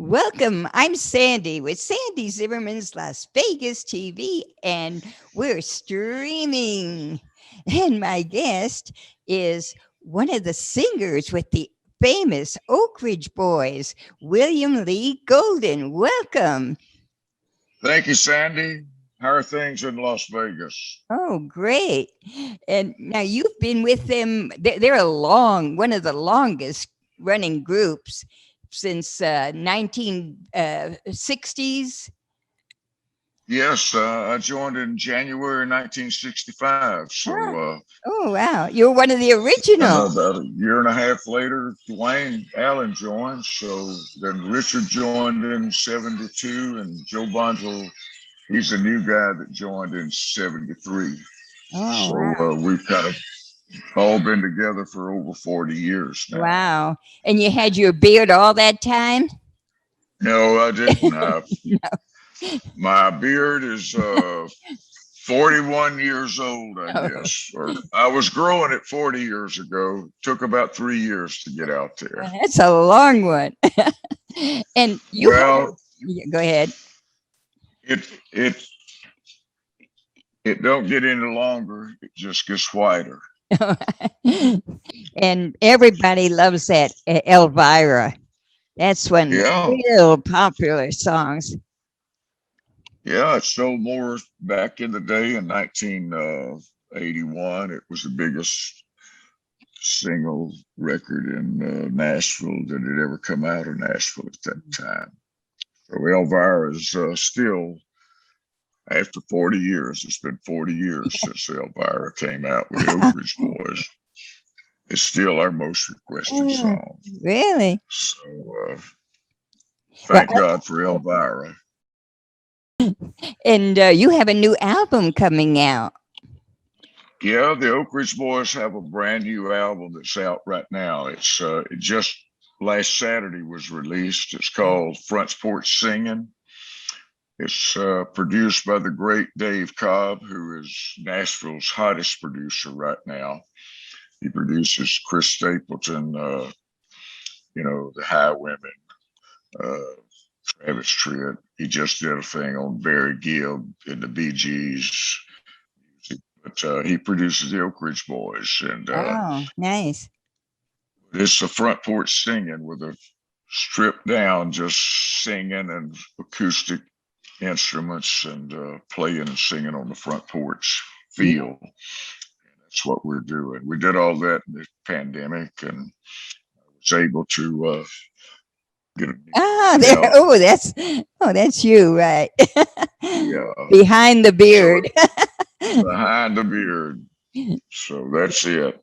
Welcome. I'm Sandy with Sandy Zimmerman's Las Vegas TV, and we're streaming. And my guest is one of the singers with the famous Oak Ridge Boys, William Lee Golden. Welcome. Thank you, Sandy. How are things in Las Vegas? Oh, great. And now you've been with them. They're one of the longest running groups since 1960s. Yes, I joined in January 1965. Ah, oh, wow. You're one of the original. About a year and a half later, Dwayne Allen joined. So then Richard joined in 72, and Joe Bonzo, he's a new guy that joined in 73. Oh, So wow. we've kind of all been together for over 40 years now. Wow. And you had your beard all that time? No, I didn't. No. My beard is 41 years old, I guess. Or I was growing it 40 years ago. Took about 3 years to get out there. That's a long one. And you Well, go ahead. it it it don't get any longer. It just gets whiter. And everybody loves that Elvira. That's one of Yeah, the real popular songs. yeah. It sold more back in the day in 1981. It was the biggest single record in Nashville that had ever come out of Nashville at that time. So Elvira is still, after 40 years, it's been 40 years since Elvira came out with the Oak Ridge Boys. It's still our most requested Oh, song. really? So Well, thank God for Elvira. and you have a new album coming out. Yeah, the Oak Ridge Boys have a brand new album that's out right now. It just last Saturday was released. It's called Front Porch Singing. It's produced by the great Dave Cobb, who is Nashville's hottest producer right now. He produces Chris Stapleton, the Highwomen, uh, Travis Tritt. He just did a thing on Barry Gibb and the Bee Gees. But he produces the Oak Ridge Boys, and Oh, nice. it's a front porch singing with a stripped down, just singing and acoustic instruments and playing and singing on the front porch feel. And that's what we're doing. We did all that in the pandemic, and I was able to get a new Ah, book there. out. That's you, right? Yeah, Behind the so beard. behind the beard. So that's it.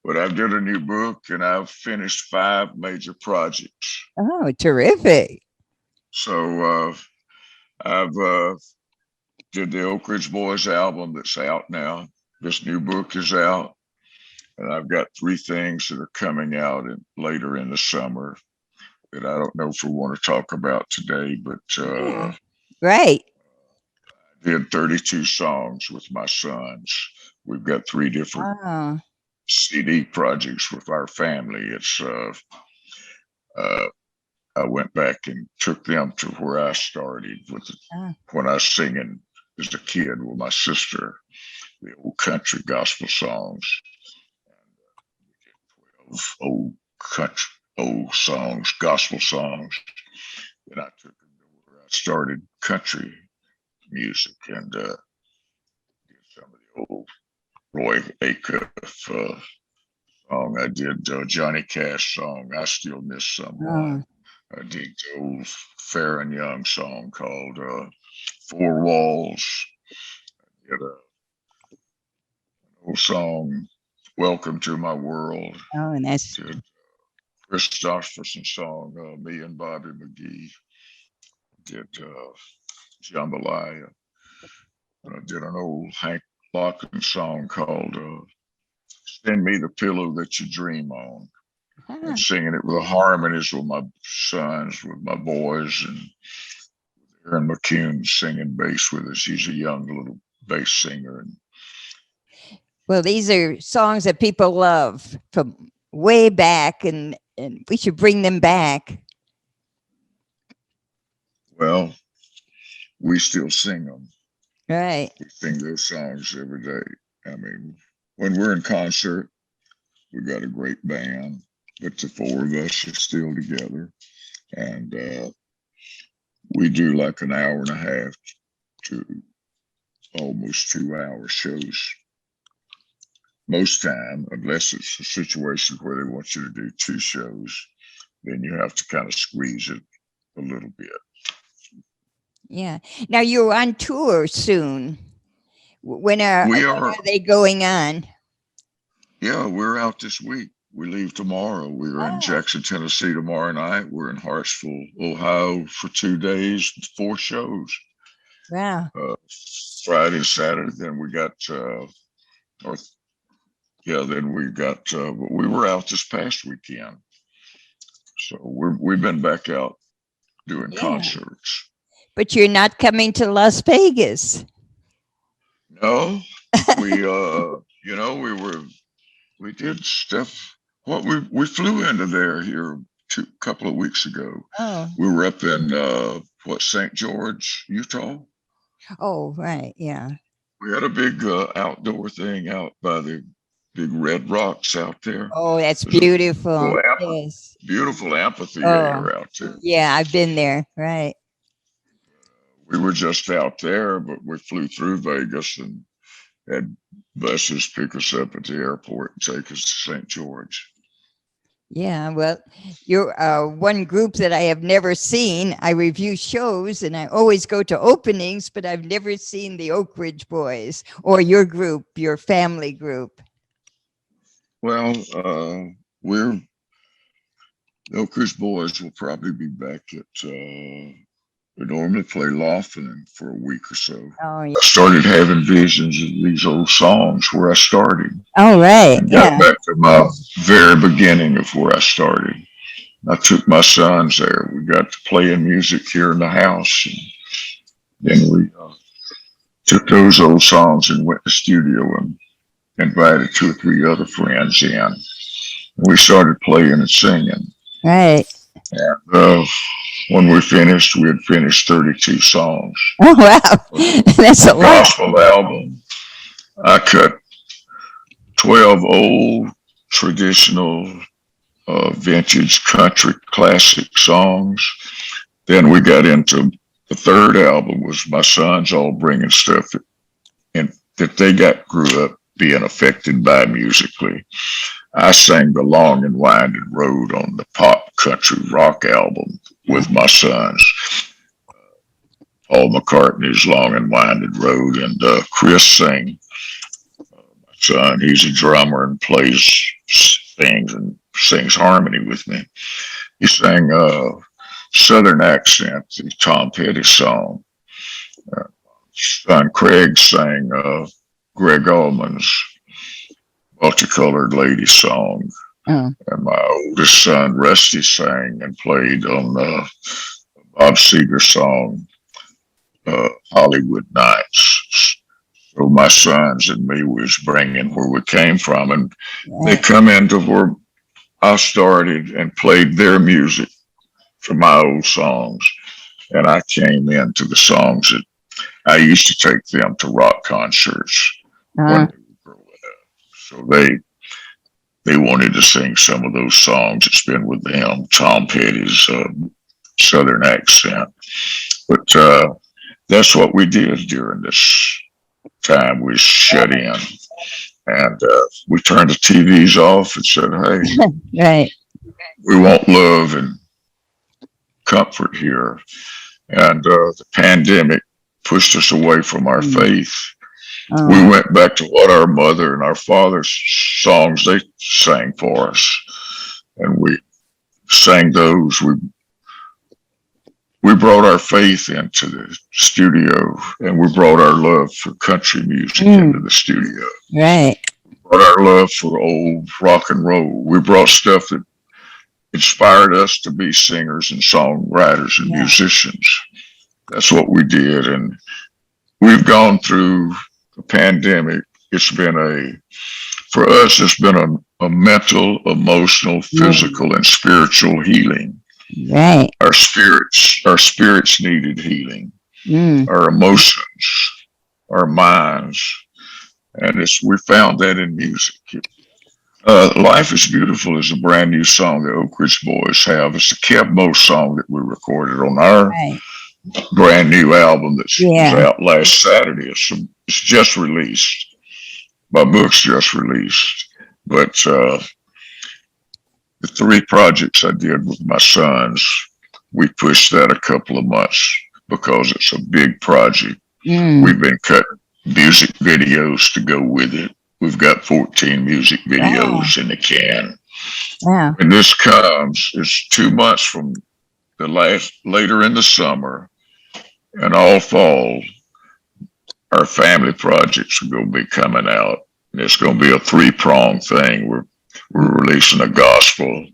But I did a new book, and I've finished 5 major projects. Oh, terrific. So I've did the Oak Ridge Boys album that's out now. This new book is out, and I've got 3 things that are coming out later in the summer that I don't know if we want to talk about today, but Yeah. Right. I did 32 songs with my sons. We've got 3 different Oh, CD projects with our family. Uh, I went back and took them to where I started oh, when I was singing as a kid with my sister, the old country gospel songs, 12 old songs, gospel songs. Then I took them to where I started country music and did some of the old Roy Acuff song. I did Johnny Cash song, I Still Miss oh. Someone. I did the old Farron Young song called Four Walls. I did an old song, Welcome to My World. Oh, and that's Did Christopherson song, Me and Bobby McGee. Did Jambalaya. I did an old Hank Locken song called Send Me the Pillow That You Dream On. ah, And singing it with the harmonies with my sons, with my boys, and Aaron McCune singing bass with us. He's a young little bass singer. And well, these are songs that people love from way back, and we should bring them back. Well, we still sing them. Right. We sing those songs every day. I mean, when we're in concert, we got a great band, but the four of us are still together, and we do like an hour and a half to almost 2 hour shows most time, unless it's a situation where they want you to do two shows, then you have to kind of squeeze it a little bit. Yeah. Now you're on tour soon. We When are, are they going on? yeah, we're out this week. We leave tomorrow. We're in Oh, Jackson, Tennessee tomorrow night. We're in Hartsville, Ohio for 2 days, four shows. wow. Uh, Friday, Saturday. Then we got, or yeah, then we got. We were out this past weekend, so we've been back out doing Yeah. concerts. But you're not coming to Las Vegas. No, we we did stuff. What we flew into there here two couple of weeks ago. Oh. We were up in what St. George, Utah. Oh, right. Yeah. We had a big outdoor thing out by the big red rocks out there. Oh, that's There's a beautiful. Yes. beautiful Oh, amphitheater out there. yeah. I've been there. Right. We were just out there, but we flew through Vegas and had buses pick us up at the airport and take us to St. George. Yeah. Well, you're one group that I have never seen. I review shows and I always go to openings, but I've never seen the Oak Ridge Boys or your group, your family group. Well, we're the Oak Ridge Boys will probably be back at. We normally play Laughlin for a week or so. Oh, yeah. I started having visions of these old songs where I started Oh, right. and got Yeah. back to my very beginning of where I started. I took my sons there. We got to playing music here in the house. And then we took those old songs and went to the studio and invited two or three other friends in. And we started playing and singing. Right. And when we finished, we had finished 32 songs. Oh, wow. That's a lot. Gospel album. I cut 12 old traditional vintage country classic songs. Then we got into the third album was my sons all bringing stuff that they grew up being affected by musically. I sang the Long and Winding Road on the pop country rock album with my sons. Paul McCartney's Long and Winding Road, and Chris sang. My son, he's a drummer and sings harmony with me. He sang Southern Accent, the Tom Petty song. Son Craig sang Greg Allman's Multicolored Lady song. Oh. And my oldest son, Rusty, sang and played on Bob Seger song, Hollywood Nights. So my sons and me was bringing where we came from, and they come into where I started and played their music from my old songs. And I came into the songs that I used to take them to rock concerts when they were growing up. So they wanted to sing some of those songs. It's been with them, Tom Petty's Southern Accent. But that's what we did during this time. We shut in, and we turned the TVs off and said, "Hey, Right. we want love and comfort here." And the pandemic pushed us away from our faith. Oh. We went back to what our mother and our father's songs they sang for us, and we sang those. We brought our faith into the studio, and we brought our love for country music into the studio. Right. Brought our love for old rock and roll. We brought stuff that inspired us to be singers and songwriters and musicians. That's what we did, and we've gone through the pandemic. It's been for us, it's been a mental, emotional, physical, and spiritual healing. Right. Our spirits needed healing. Mm. Our emotions, our minds, and we found that in music. Life is Beautiful is a brand new song the Oak Ridge Boys have. It's a Kev Mo song that we recorded on our Right. brand new album that was Yeah. out last Saturday. It's just released. My book's just released. But the three projects I did with my sons, we pushed that a couple of months because it's a big project. Mm. We've been cutting music videos to go with it. We've got 14 music Wow. videos in the can. Wow. When this comes, it's 2 months from later in the summer and all fall. Our family projects are going to be coming out. And it's going to be a three-pronged thing. We're releasing a gospel,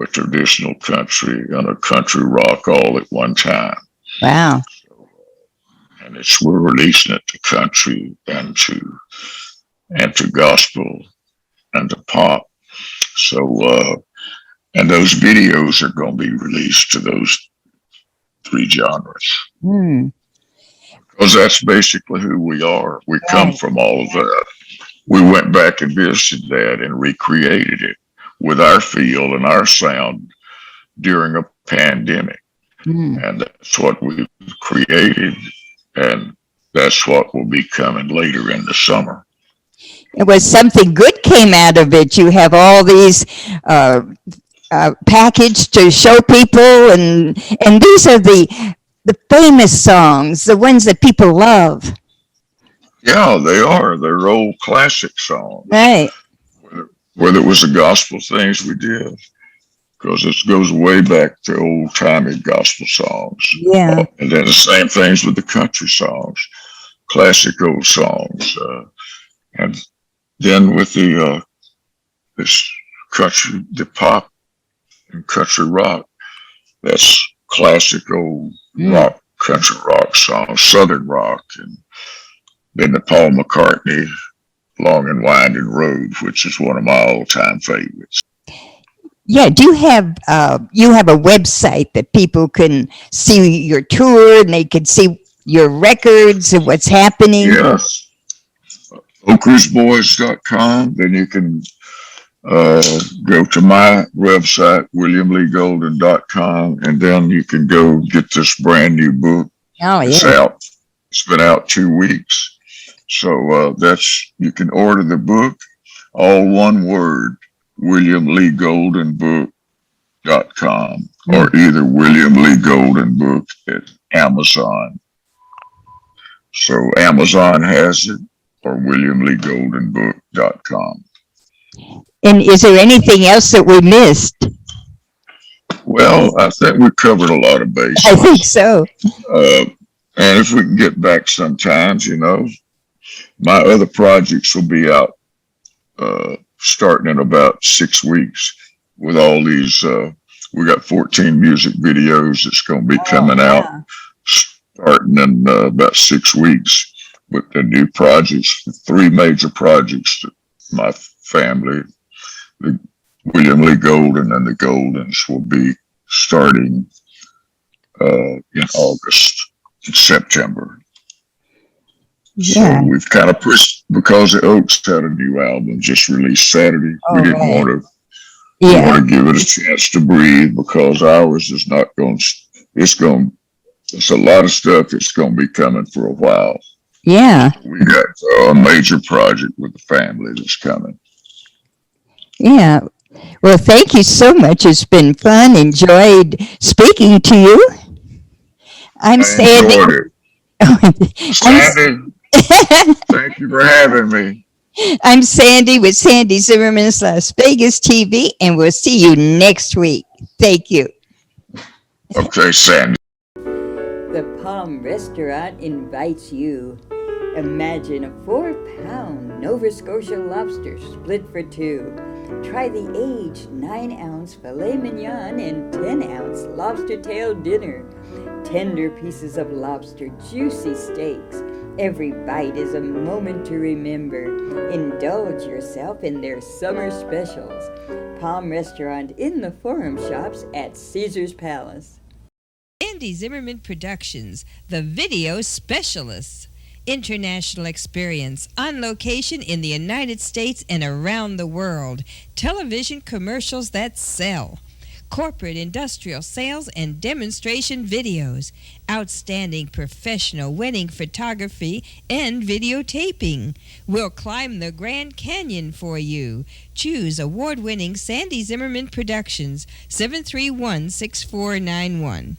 a traditional country, and a country rock all at one time. Wow. And we're releasing it to country and to gospel and to pop. So and those videos are going to be released to those three genres. Mm. Because that's basically who we are. We come Right. from all of that. We went back and visited that and recreated it with our feel and our sound during a pandemic. Mm. And that's what we've created. And that's what will be coming later in the summer. It was something good came out of it. You have all these uh, packaged to show people, and these are the famous songs, the ones that people love. Yeah, they are. They're old classic songs. Right. Whether it was the gospel things we did, because it goes way back to old timey gospel songs. Yeah. And then the same things with the country songs, classic old songs. And then with this country, the pop and country rock, that's classic old Mm. rock, country rock songs, southern rock. And then the Paul McCartney Long and Winding Road, which is one of my all-time favorites. Yeah. Do you have a website that people can see your tour and they can see your records and what's happening? Yes, oakridgeboys.com. Then you can go to my website, williamleegolden.com, and then you can go get this brand new book. Oh It's yeah. out. It's been out 2 weeks. So you can order the book, all one word, williamleegoldenbook.com, Mm. or either William Lee Golden Book at Amazon. So Amazon has it, or williamleegoldenbook.com. And is there anything else that we missed? Well, I think we covered a lot of I think bases. so. Uh, and if we can get back sometimes, my other projects will be out starting in about 6 weeks with all these. We got 14 music videos that's going to be Oh coming out wow. starting in about 6 weeks with the new projects, the three major projects that my family, the William Lee Golden and the Goldens, will be starting in August and September. So Yeah. we've kind of pushed because the Oaks had a new album just released Saturday. We Oh didn't right. want to. We Yeah. want to give it a chance to breathe because ours is not going. It's going. It's a lot of stuff that's going to be coming for a while. Yeah. We got a major project with the family that's coming. Yeah. Well, thank you so much. It's been fun. Enjoyed speaking to you. I'm I Sandy. enjoyed it. I'm Sandy, thank you for having me. I'm Sandy with Sandy Zimmerman's Las Vegas TV, and we'll see you next week. Thank you. Okay, Sandy. The Palm Restaurant invites you. Imagine a 4-pound Nova Scotia lobster split for two. Try the aged 9-ounce filet mignon and 10-ounce lobster tail dinner. Tender pieces of lobster, juicy steaks, Every bite is a moment to remember. Indulge yourself in their summer specials. Palm Restaurant in the Forum Shops at Caesar's Palace. Andy Zimmerman Productions, the video specialists. International experience on location in the United States and around the world. Television commercials that sell. Corporate industrial sales and demonstration videos. Outstanding professional wedding photography and videotaping. We'll climb the Grand Canyon for you. Choose award-winning Sandy Zimmerman Productions, 731-6491.